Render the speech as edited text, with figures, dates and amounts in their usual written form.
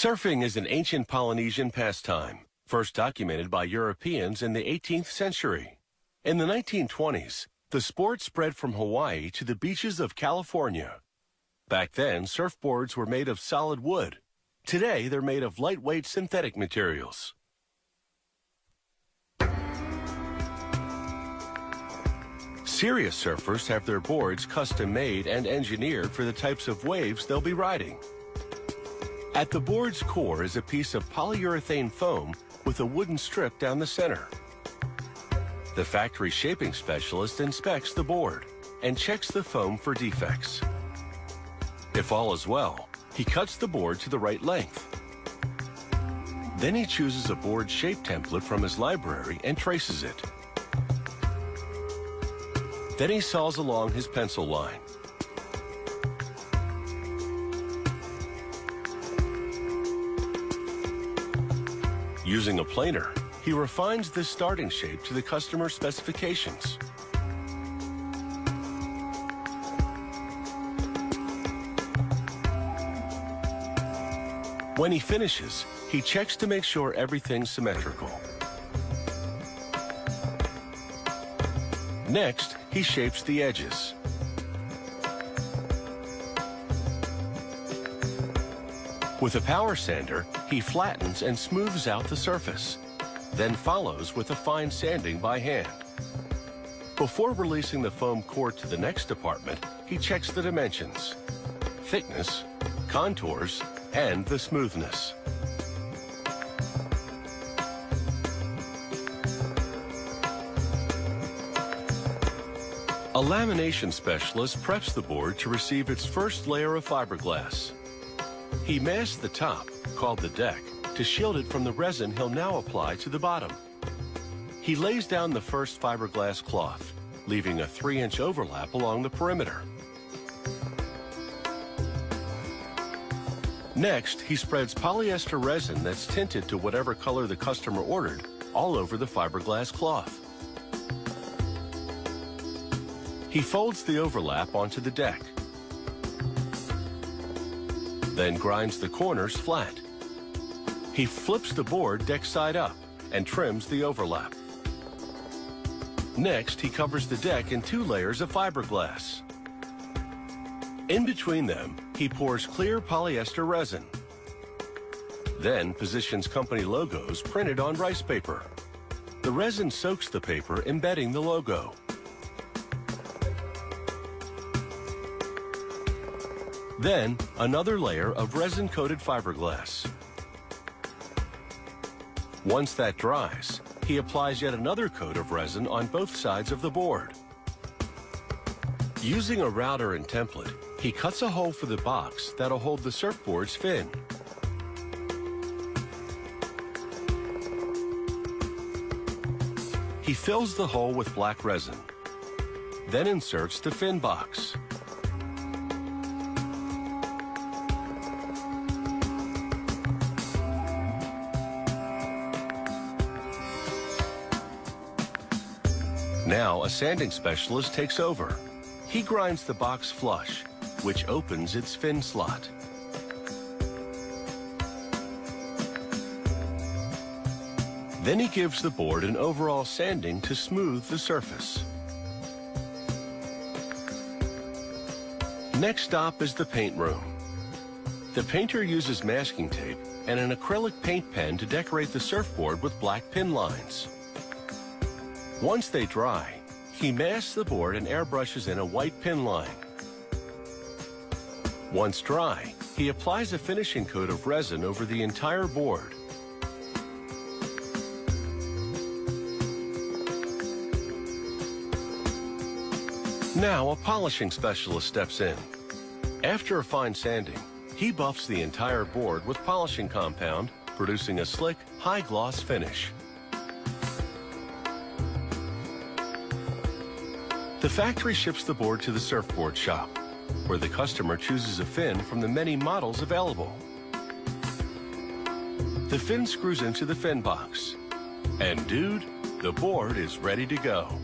Surfing is an ancient Polynesian pastime, first documented by Europeans in the 18th century. In the 1920s, the sport spread from Hawaii to the beaches of California. Back then, surfboards were made of solid wood. Today, they're made of lightweight synthetic materials. Serious surfers have their boards custom-made and engineered for the types of waves they'll be riding. At the board's core is a piece of polyurethane foam with a wooden strip down the center. The factory shaping specialist inspects the board and checks the foam for defects. If all is well, he cuts the board to the right length. Then he chooses a board shape template from his library and traces it. Then he saws along his pencil line. Using a planer, he refines this starting shape to the customer's specifications. When he finishes, he checks to make sure everything's symmetrical. Next, he shapes the edges. With a power sander, he flattens and smooths out the surface, then follows with a fine sanding by hand. Before releasing the foam core to the next department, he checks the dimensions, thickness, contours, and the smoothness. A lamination specialist preps the board to receive its first layer of fiberglass. He masks the top, called the deck, to shield it from the resin he'll now apply to the bottom. He lays down the first fiberglass cloth, leaving a 3-inch overlap along the perimeter. Next, he spreads polyester resin that's tinted to whatever color the customer ordered all over the fiberglass cloth. He folds the overlap onto the deck, then grinds the corners flat. He flips the board deck side up and trims the overlap. Next, he covers the deck in 2 layers of fiberglass. In between them, he pours clear polyester resin. Then positions company logos printed on rice paper. The resin soaks the paper, embedding the logo. Then, another layer of resin-coated fiberglass. Once that dries, he applies yet another coat of resin on both sides of the board. Using a router and template, he cuts a hole for the box that'll hold the surfboard's fin. He fills the hole with black resin, then inserts the fin box. Now, a sanding specialist takes over. He grinds the box flush, which opens its fin slot. Then he gives the board an overall sanding to smooth the surface. Next stop is the paint room. The painter uses masking tape and an acrylic paint pen to decorate the surfboard with black pin lines. Once they dry, he masks the board and airbrushes in a white pin line. Once dry, he applies a finishing coat of resin over the entire board. Now, a polishing specialist steps in. After a fine sanding, he buffs the entire board with polishing compound, producing a slick, high-gloss finish. The factory ships the board to the surfboard shop, where the customer chooses a fin from the many models available. The fin screws into the fin box. And dude, the board is ready to go.